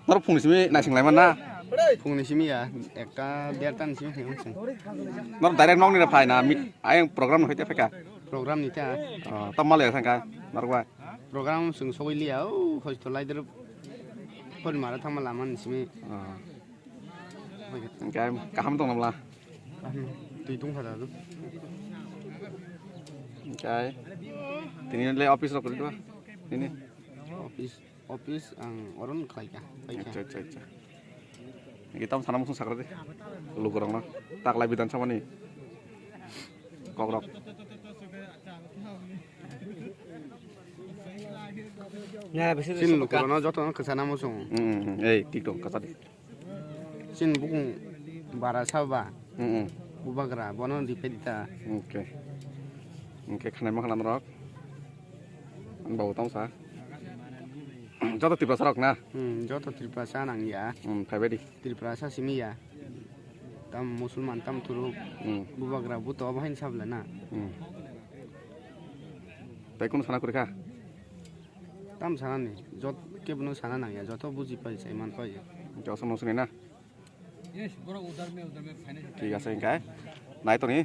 नर फुंनिसिमि नायसिंलायमोन ना फुंनिसिमिया एकटा देरतानिसिम थांगोन नर डाइरेक्ट नंनि फायना आय प्रग्राम होइते फैका प्रग्राम निता तब मालाय थांका नरवा प्रग्राम जों सगैलिया औ खस्थ' लायदर फोरमारा थांमा लामानिसिमि ओमफ्राय गाहाम दं नामा दै दंखादा ओमफ्राय दिनैलाय अफिसाव फैदों दिनै office ang orang kaya. Acha. Kita sama langsung sakral deh. Lu kurang lah. Tak lagi dan sama nih. Kokrok. Ya, bisa Sin lu kurang aja tuh kesana musuh. TikTok kesana. Sin buku bara sabah. Bubagra, bono di pedita. Oke, karena makanan rock. Bau tong sah. Jatuh tipe serok nah. Jatuh tripasa nang ya. Kayak di. Tripasa simi ya. Tam musulman tam turuk. Bubagra buto abahin sabla na. Tapi kun sana kurika. Tam sana nih. Jot kebuno sana nang ya. Jatuh buji pai saya man pai. Jauh sama musuhnya nah. ঠিক আছে ইনকাই নাই তো নি